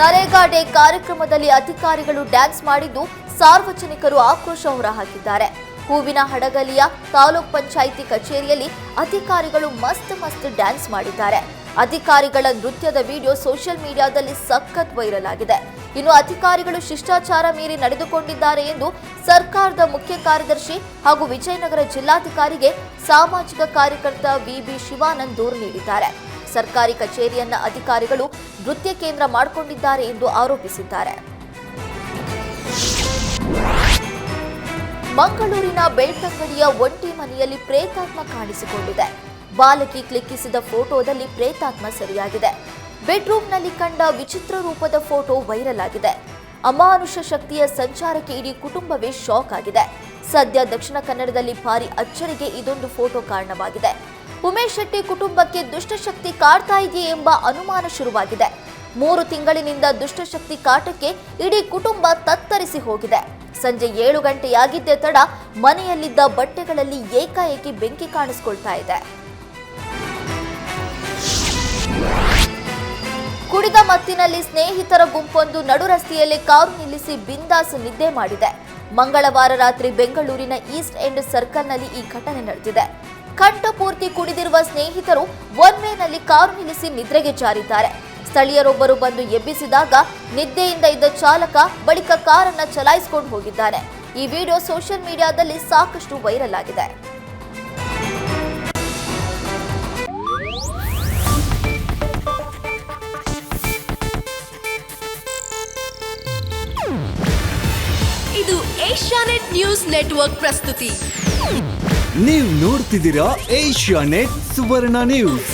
NREGA day ಕಾರ್ಯಕ್ರಮದಲ್ಲಿ ಅಧಿಕಾರಿಗಳು dance ಮಾಡಿದ್ದು ಸಾರ್ವಜನಿಕರು ಆಕ್ರೋಶ ಹೊರಹಾಕಿದ್ದಾರೆ. ಹೂವಿನ ಹಡಗಲಿಯ ತಾಲೂಕ್ ಪಂಚಾಯಿತಿ ಕಚೇರಿಯಲ್ಲಿ ಅಧಿಕಾರಿಗಳು ಮಸ್ತ್ ಡ್ಯಾನ್ಸ್ ಮಾಡಿದ್ದಾರೆ. ಅಧಿಕಾರಿಗಳ ನೃತ್ಯದ ವಿಡಿಯೋ ಸೋಷಿಯಲ್ ಮೀಡಿಯಾದಲ್ಲಿ ಸಖತ್ ವೈರಲ್ ಆಗಿದೆ. ಇನ್ನು ಅಧಿಕಾರಿಗಳು ಶಿಷ್ಟಾಚಾರ ಮೀರಿ ನಡೆದುಕೊಂಡಿದ್ದಾರೆ ಎಂದು ಸರ್ಕಾರದ ಮುಖ್ಯ ಕಾರ್ಯದರ್ಶಿ ಹಾಗೂ ವಿಜಯನಗರ ಜಿಲ್ಲಾಧಿಕಾರಿಗೆ ಸಾಮಾಜಿಕ ಕಾರ್ಯಕರ್ತ ವಿಬಿ ಶಿವಾನಂದ್ ದೂರು ನೀಡಿದ್ದಾರೆ. ಸರ್ಕಾರಿ ಕಚೇರಿಯನ್ನ ಅಧಿಕಾರಿಗಳು ನೃತ್ಯ ಕೇಂದ್ರ ಮಾಡಿಕೊಂಡಿದ್ದಾರೆ ಎಂದು ಆರೋಪಿಸಿದ್ದಾರೆ. ಮಂಗಳೂರಿನ ಬೆಳ್ತಂಗಡಿಯ ಒಂಟಿ ಮನೆಯಲ್ಲಿ ಪ್ರೇತಾತ್ಮ ಕಾಣಿಸಿಕೊಂಡಿದೆ. ಬಾಲಕಿ ಕ್ಲಿಕ್ಕಿಸಿದ ಫೋಟೋದಲ್ಲಿ ಪ್ರೇತಾತ್ಮ ಸೆರೆಯಾಗಿದೆ. ಬೆಡ್ರೂಮ್ನಲ್ಲಿ ಕಂಡ ವಿಚಿತ್ರ ರೂಪದ ಫೋಟೋ ವೈರಲ್ ಆಗಿದೆ. ಅಮಾನುಷ ಶಕ್ತಿಯ ಸಂಚಾರಕ್ಕೆ ಇಡೀ ಕುಟುಂಬವೇ ಶಾಕ್ ಆಗಿದೆ. ಸದ್ಯ ದಕ್ಷಿಣ ಕನ್ನಡದಲ್ಲಿ ಭಾರಿ ಅಚ್ಚರಿಗೆ ಇದೊಂದು ಫೋಟೋ ಕಾರಣವಾಗಿದೆ. ಉಮೇಶ್ ಶೆಟ್ಟಿ ಕುಟುಂಬಕ್ಕೆ ದುಷ್ಟಶಕ್ತಿ ಕಾಡ್ತಾ ಇದೆಯೇ ಎಂಬ ಅನುಮಾನ ಶುರುವಾಗಿದೆ. 3 ತಿಂಗಳಿನಿಂದ ದುಷ್ಟಶಕ್ತಿ ಕಾಟಕ್ಕೆ ಇಡೀ ಕುಟುಂಬ ತತ್ತರಿಸಿ ಹೋಗಿದೆ. ಸಂಜೆ 7 ಗಂಟೆಯಾಗಿದ್ದೇ ತಡ ಮನೆಯಲ್ಲಿದ್ದ ಬಟ್ಟೆಗಳಲ್ಲಿ ಏಕಾಏಕಿ ಬೆಂಕಿ ಕಾಣಿಸಿಕೊಳ್ತಾ ಇದೆ. ಕುಡಿದ ಮತ್ತಿನಲ್ಲಿ ಸ್ನೇಹಿತರ ಗುಂಪೊಂದು ನಡು ರಸ್ತೆಯಲ್ಲಿ ಕಾರು ನಿಲ್ಲಿಸಿ ಬಿಂದಾಸ್ ನಿದ್ದೆ ಮಾಡಿದೆ. ಮಂಗಳವಾರ ರಾತ್ರಿ ಬೆಂಗಳೂರಿನ ಈಸ್ಟ್ ಎಂಡ್ ಸರ್ಕಲ್ನಲ್ಲಿ ಈ ಘಟನೆ ನಡೆದಿದೆ. ಕಂಠಪೂರ್ತಿ ಕುಡಿದಿರುವ ಸ್ನೇಹಿತರು ಒನ್ ವೇನಲ್ಲಿ ಕಾರು ನಿಲ್ಲಿಸಿ ನಿದ್ರೆಗೆ ಜಾರಿದ್ದಾರೆ. ಸ್ಥಳೀಯರೊಬ್ಬರು ಬಂದು ಎಬ್ಬಿಸಿದಾಗ ನಿದ್ದೆಯಿಂದ ಇದ್ದ ಚಾಲಕ ಬಳಿಕ ಕಾರನ್ನ ಚಲಾಯಿಸಿಕೊಂಡು ಹೋಗಿದ್ದಾನೆ. ಈ ವಿಡಿಯೋ ಸೋಷಿಯಲ್ ಮೀಡಿಯಾದಲ್ಲಿ ಸಾಕಷ್ಟು ವೈರಲ್ ಆಗಿದೆ. ಇದು ಏಷ್ಯಾನೆಟ್ ನ್ಯೂಸ್ ನೆಟ್ವರ್ಕ್ ಪ್ರಸ್ತುತಿ. ನೀವು ನೋಡ್ತಿದ್ದೀರಾ ಏಷ್ಯಾನೆಟ್ ಸುವರ್ಣ ನ್ಯೂಸ್.